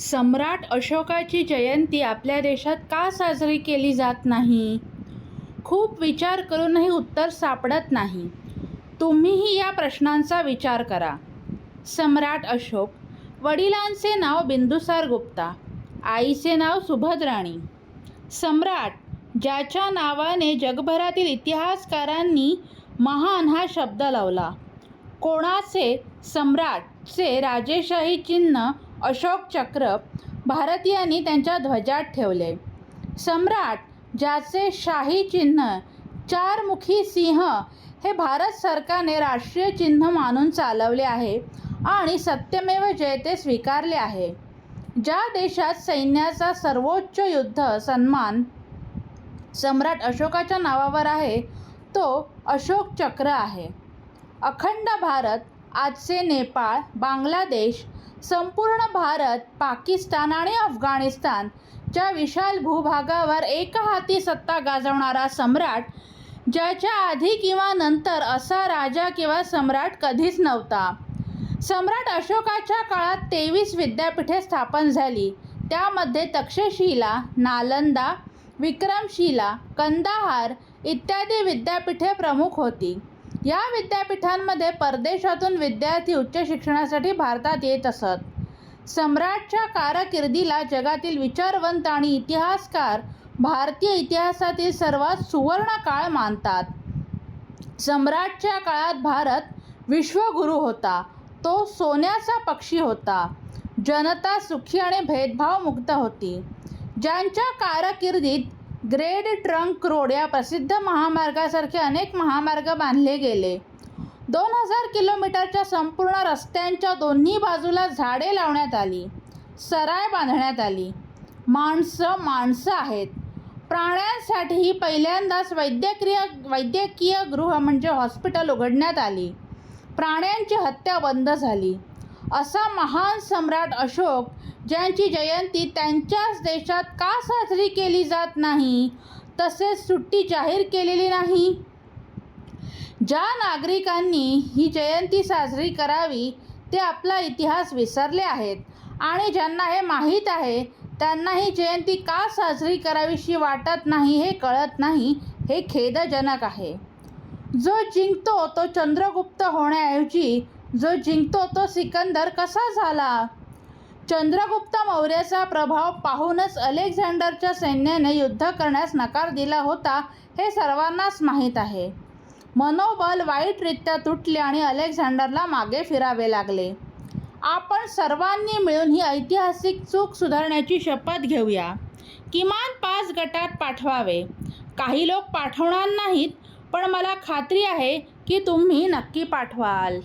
सम्राट अशोकाची जयंती आपल्या देशात का साजरी केली जात नाही? खूप विचार करूनही उत्तर सापडत नाही. तुम्हीही या प्रश्नांचा विचार करा. सम्राट अशोक. वडिलांचे नाव बिंदुसार गुप्ता, आईचे नाव सुभद्राणी. सम्राट, ज्याच्या नावाने जगभरातील इतिहासकारांनी महान हा शब्द लावला. कोणाचे? सम्राटचे राजेशाही चिन्ह अशोक चक्र भारतीयांनी त्यांच्या ध्वजात ठेवले. सम्राट, ज्याचे शाही चिन्ह चारमुखी सिंह हे भारत सरकारने राष्ट्रीय चिन्ह मानून चालवले आहे आणि सत्यमेव जयते स्वीकारले आहे. ज्या देशात सैन्याचा सर्वोच्च युद्ध सन्मान सम्राट अशोकाच्या नावावर आहे तो अशोक चक्र आहे. अखंड भारत, आजचे नेपाळ, बांगलादेश, संपूर्ण भारत, पाकिस्तान आणि अफगाणिस्तान च्या विशाल भूभागावर एकहाती सत्ता गाजवणारा सम्राट, ज्याच्या आधी किंवा नंतर असा राजा किंवा सम्राट कधीच नव्हता. सम्राट अशोकाच्या काळात 23 विद्यापीठे स्थापन झाली. त्यामध्ये तक्षशिला, नालंदा, विक्रमशिला, कंदाहार इत्यादी विद्यापीठे प्रमुख होती. या विद्यापीठांमध्ये परदेशातून विद्यार्थी उच्च शिक्षणासाठी भारतात येत असत. सम्राटच्या कारकिर्दीला जगातील विचारवंत आणि इतिहासकार भारतीय इतिहासातील सर्वात सुवर्ण काळ मानतात. सम्राटच्या काळात भारत विश्वगुरू होता. तो सोन्याचा पक्षी होता. जनता सुखी आणि भेदभावमुक्त होती. ज्यांच्या कारकिर्दीत ग्रेट ट्रंक रोड या प्रसिद्ध महामार्गासारखे अनेक महामार्ग बांधले गेले. 2000 किलोमीटरच्या संपूर्ण रस्त्यांच्या दोन्ही बाजूला झाडे लावण्यात आली. सराय बांधण्यात आली. माणसं आहेत. प्राण्यांसाठीही पहिल्यांदाच वैद्यकीय गृह म्हणजे हॉस्पिटल उघडण्यात आली. प्राण्यांची हत्या बंद झाली. असा महान सम्राट अशोक, ज्यांची जयंती त्यांच्याच देशात का साजरी केली जात नाही, तसेच सुट्टी जाहीर केलेली नाही? ज्या नागरिकांनी ही जयंती साजरी करावी ते आपला इतिहास विसरले आहेत आणि ज्यांना हे माहीत आहे त्यांना ही जयंती का साजरी करावीशी वाटत नाही हे कळत नाही. हे खेदजनक आहे. जो जिंकतो तो चंद्रगुप्त होण्याऐवजी जो जिंकतो तो सिकंदर कसा झाला? चंद्रगुप्त मौर्याचा प्रभाव पाहूनच अलेक्झांडरच्या सैन्याने युद्ध करण्यास नकार दिला होता हे सर्वांनाच माहीत आहे. मनोबल वाईटरित्या तुटले आणि अलेक्झांडरला मागे फिरावे लागले. आपण सर्वांनी मिळून ही ऐतिहासिक चूक सुधारण्याची शपथ घेऊया. किमान 5 गटात पाठवावे. काही लोक पाठवणार नाहीत, पण मला खात्री आहे की तुम्ही नक्की पाठवाल.